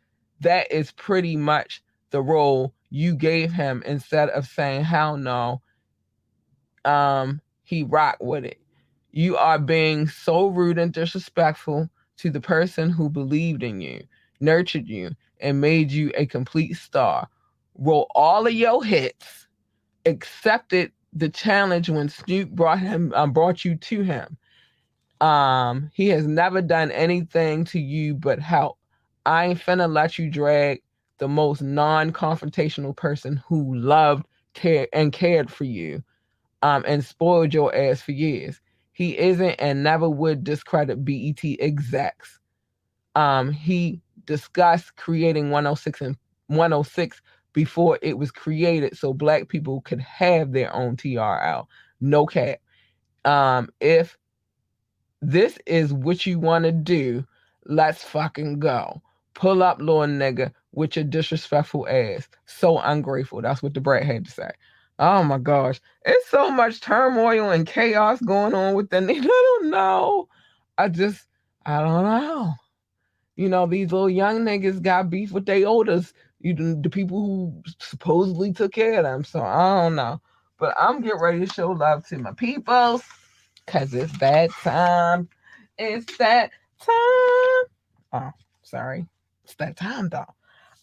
that is pretty much the role you gave him instead of saying, hell no, he rocked with it. You are being so rude and disrespectful to the person who believed in you, nurtured you, and made you a complete star. Wrote all of your hits, accepted the challenge when Snoop brought you to him. He has never done anything to you but help. I ain't finna let you drag the most non-confrontational person who loved, cared for you, and spoiled your ass for years. He isn't and never would discredit BET execs. He discussed creating 106 and 106 before it was created so black people could have their own TRL. No cap. If This is what you want to do. Let's fucking go. Pull up, little nigga, with your disrespectful ass. So ungrateful. That's what the brat had to say. Oh my gosh. It's so much turmoil and chaos going on with the nigga. I don't know. I just, I don't know. These little young niggas got beef with their olders, the people who supposedly took care of them. So I don't know. But I'm getting ready to show love to my peoples because it's that time. It's that time. Oh, sorry. It's that time, though.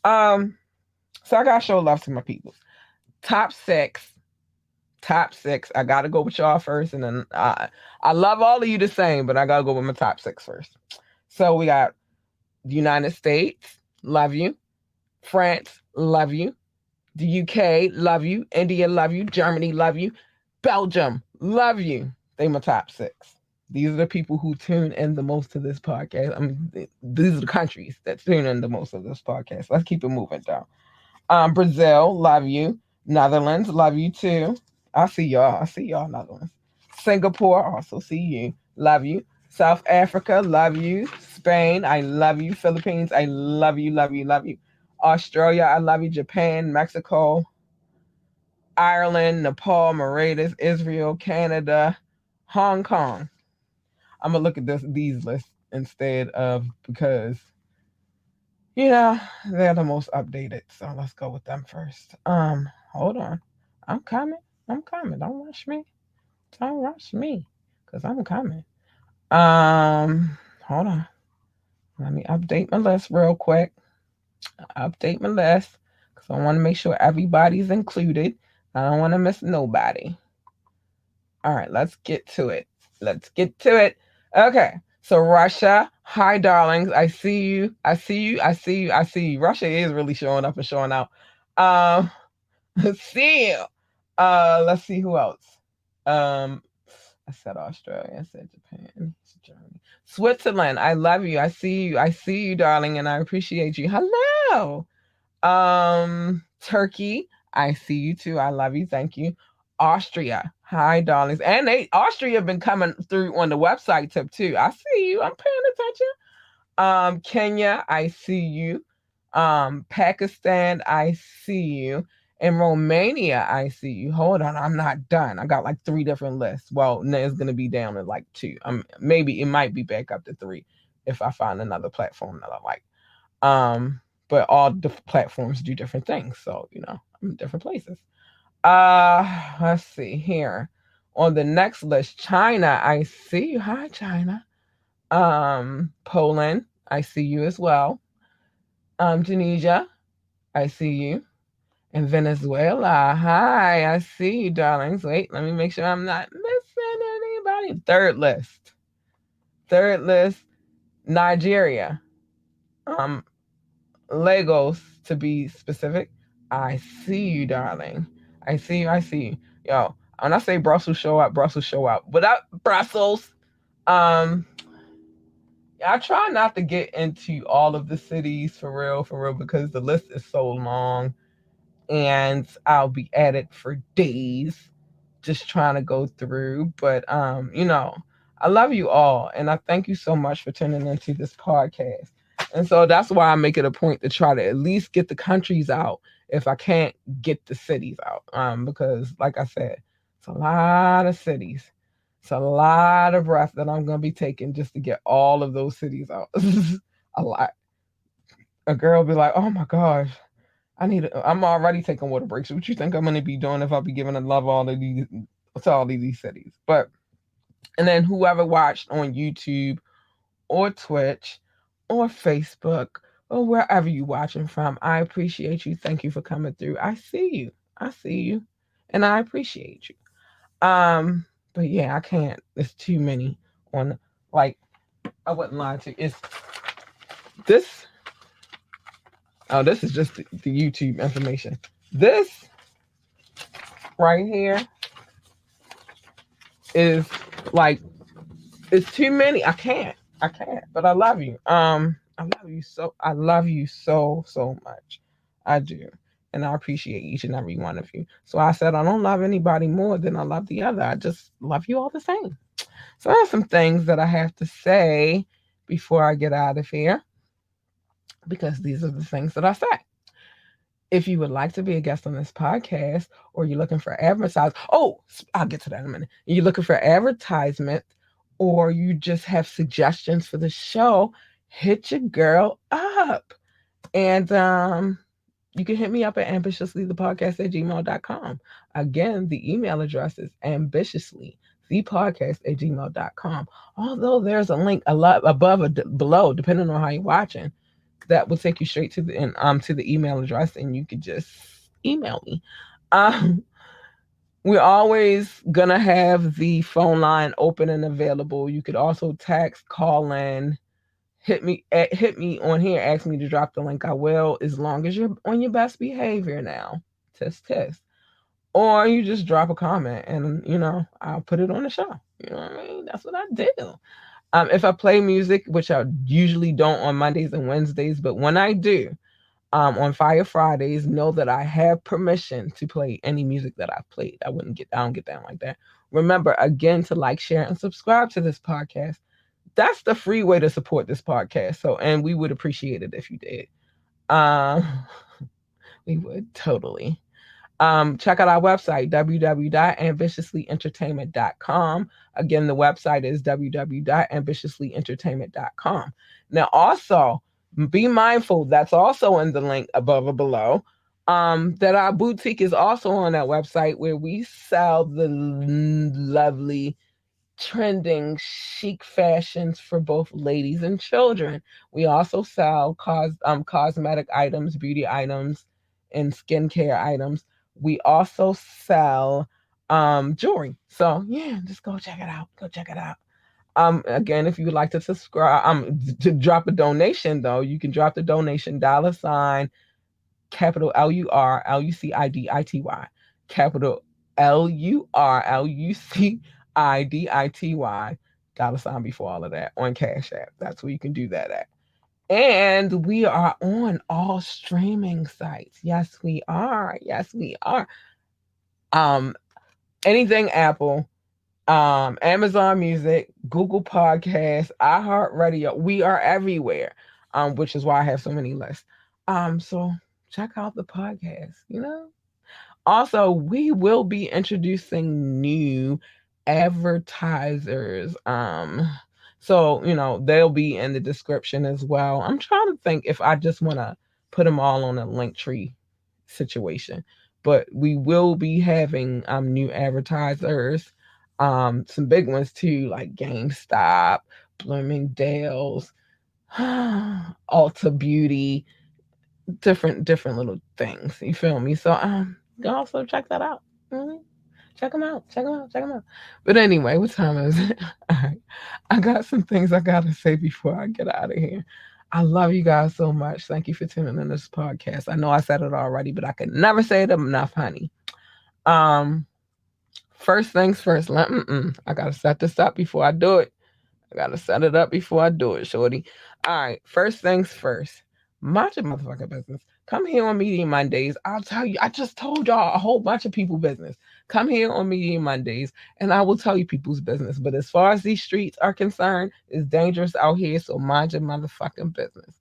Um, so I gotta show love to my peoples. Top six. Top six. I gotta go with y'all first, and then I love all of you the same, but I gotta go with my top six first. So we got the United States, love you. France, love you. The UK, love you. India, love you. Germany, love you. Belgium, love you. They my top six. These are the people who tune in the most to this podcast. I mean, these are the countries that tune in the most of this podcast. Let's keep it moving, though. Brazil, love you. Netherlands, love you too. I see y'all. I see y'all, Netherlands. Singapore, also see you. Love you. South Africa, love you. Spain, I love you. Philippines, I love you, love you, love you. Australia, I love you. Japan, Mexico, Ireland, Nepal, Mauritius, Israel, Canada, Hong Kong. I'm gonna look at these lists instead of because they're the most updated. So let's go with them first. Hold on. I'm coming. I'm coming. Don't rush me. Don't rush me. Cause I'm coming. Hold on. Let me update my list real quick. Update my list. Cause I want to make sure everybody's included. I don't want to miss nobody. All right, let's get to it. Let's get to it. Okay. So Russia, hi darlings. I see you. I see you. I see you. I see you. Russia is really showing up and showing out. Um, see you. Let's see who else. Um, I said Australia. I said Japan. Germany. Switzerland. I love you. I see you. I see you, darling, and I appreciate you. Hello. Turkey. I see you too. I love you. Thank you. Austria. Hi, darlings. And Austria been coming through on the website tip too. I see you. I'm paying attention. Kenya, I see you. Pakistan, I see you. In Romania, I see you. Hold on, I'm not done. I got like three different lists. Well, no, it's gonna be down to like two. Maybe it might be back up to three if I find another platform that I like. But all the platforms do different things, so I'm in different places. Let's see here. On the next list, China, I see you. Hi, China. Poland, I see you as well. Tunisia, I see you. And Venezuela, hi, I see you, darlings. Wait, let me make sure I'm not missing anybody. Third list. Third list, Nigeria. Um, Lagos, to be specific. I see you, darling. I see you. I see you. Yo, when I say Brussels show up, Brussels show up. Without Brussels, um, I try not to get into all of the cities for real, because the list is so long and I'll be at it for days just trying to go through. But I love you all and I thank you so much for tuning into this podcast. And so that's why I make it a point to try to at least get the countries out if I can't get the cities out. Because like I said, it's a lot of cities. It's a lot of breath that I'm gonna be taking just to get all of those cities out. A lot. A girl be like, "Oh my gosh, I'm already taking water breaks. What you think I'm gonna be doing if I be giving a love all of these to all of these cities?" But and then whoever watched on YouTube or Twitch or Facebook or wherever you watching from, I appreciate you. Thank you for coming through. I see you. I see you, and I appreciate you. But yeah, I can't. There's too many on. Like I wouldn't lie to you. It's this. Oh, this is just the YouTube information. This right here is like it's too many. I can't. I can't. But I love you. I love you so. I love you so much. I do, and I appreciate each and every one of you. So I said I don't love anybody more than I love the other. I just love you all the same. So I have some things that I have to say before I get out of here because these are the things that I say. If you would like to be a guest on this podcast or you're looking for advertising, I'll get to that in a minute. You're looking for advertisement or you just have suggestions for the show, hit your girl up. And you can hit me up at ambitiouslythepodcast@gmail.com. Again, the email address is ambitiouslythepodcast@gmail.com. Although there's a link a lot above or below, depending on how you're watching, that will take you straight to the email address, and you could just email me. Um, we're always gonna have the phone line open and available. You could also text, call in, hit me on here, ask me to drop the link. I will, as long as you're on your best behavior now. Test test. Or you just drop a comment and I'll put it on the show. You know what I mean? That's what I do. If I play music, which I usually don't on Mondays and Wednesdays, but when I do, on Fire Fridays, know that I have permission to play any music that I've played. I don't get down like that. Remember, again, to like, share, and subscribe to this podcast. That's the free way to support this podcast. So, and we would appreciate it if you did. Um, we would totally. Check out our website, www.ambitiouslyentertainment.com. Again, the website is www.ambitiouslyentertainment.com. Now, also, be mindful, that's also in the link above or below, that our boutique is also on that website where we sell the lovely trending chic fashions for both ladies and children. We also sell cosmetic items, beauty items, and skincare items. We also sell jewelry. So yeah, just go check it out. Go check it out. Again, if you would like to subscribe, to drop a donation though, you can drop the donation $ capital LURLUCIDITY, capital LURLUCIDITY, $ before all of that on Cash App. That's where you can do that at. And we are on all streaming sites. Yes, we are. Yes, we are. Um, anything Apple, Amazon Music, Google Podcasts, iHeartRadio. We are everywhere. Which is why I have so many lists. So check out the podcast, Also, we will be introducing new advertisers. So they'll be in the description as well. I'm trying to think if I just want to put them all on a link tree situation, but we will be having new advertisers, some big ones too, like GameStop, Bloomingdale's, Ulta Beauty, different little things. You feel me? So you can also check that out. Mm-hmm. Check them out. Check them out. Check them out. But anyway, what time is it? All right. I got some things I gotta say before I get out of here. I love you guys so much. Thank you for tuning in this podcast. I know I said it already, but I could never say it enough, honey. First things first. I gotta set this up before I do it. I gotta set it up before I do it, shorty. All right, first things first. Mind your motherfucking business. Come here on Media Mondays. I'll tell you, I just told y'all a whole bunch of people business. Come here on Media Mondays and I will tell you people's business. But as far as these streets are concerned, it's dangerous out here, so mind your motherfucking business.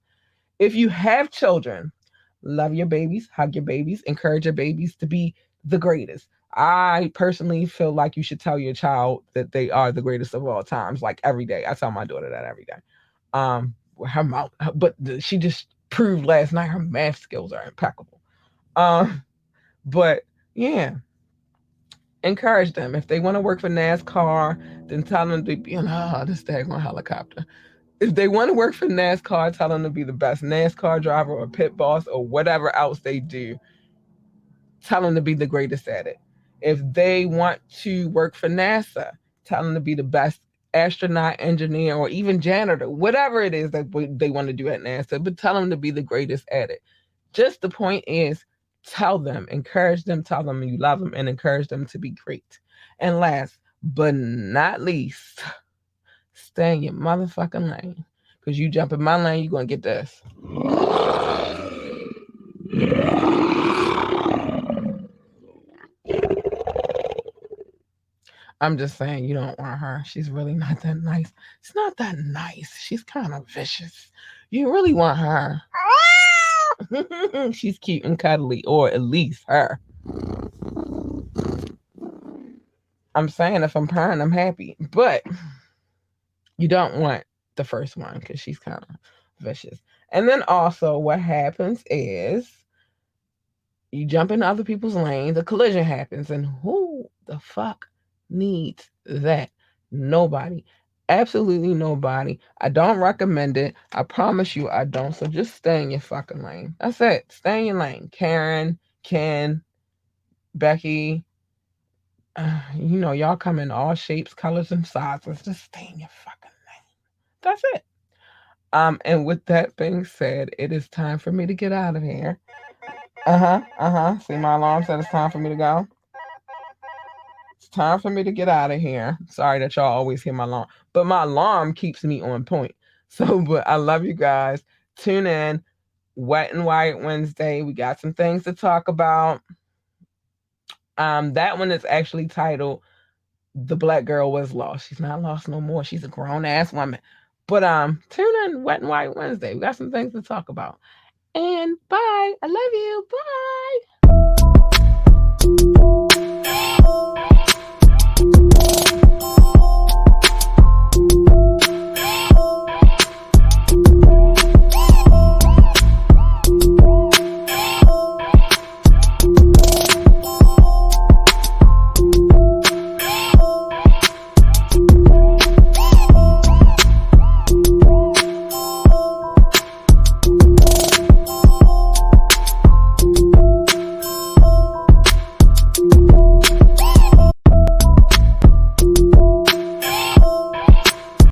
If you have children, love your babies, hug your babies, encourage your babies to be the greatest. I personally feel like you should tell your child that they are the greatest of all times, like every day. I tell my daughter that every day. Her mouth, but she just proved last night her math skills are impeccable. But yeah, encourage them. If they want to work for NASCAR, then tell them to be this daggone helicopter. If they want to work for NASCAR, tell them to be the best NASCAR driver or pit boss or whatever else they do. Tell them to be the greatest at it. If they want to work for NASA, tell them to be the best astronaut, engineer, or even janitor, whatever it is that they want to do at NASA, but tell them to be the greatest at it. Just the point is, tell them, encourage them, tell them you love them, and encourage them to be great. And last but not least, stay in your motherfucking lane. Because you jump in my lane, you're going to get this. I'm just saying you don't want her. She's really not that nice. It's not that nice. She's kind of vicious. You really want her. She's cute and cuddly, or at least her. I'm saying if I'm purring, I'm happy. But you don't want the first one because she's kind of vicious. And then also, what happens is you jump into other people's lanes, a collision happens, and who the fuck needs that? Nobody. Absolutely nobody. I don't recommend it. I promise you I don't. So just stay in your fucking lane. That's it. Stay in your lane. Karen, Ken, Becky, y'all come in all shapes, colors, and sizes. Just stay in your fucking lane. That's it. And with that being said, it is time for me to get out of here. Uh-huh. Uh-huh. See, my alarm said it's time for me to go. It's time for me to get out of here. Sorry that y'all always hear my alarm. But my alarm keeps me on point. So, but I love you guys. Tune in. Wet and White Wednesday. We got some things to talk about. That one is actually titled The Black Girl Was Lost. She's not lost no more. She's a grown ass woman. But tune in Wet and White Wednesday. We got some things to talk about. And bye. I love you. Bye.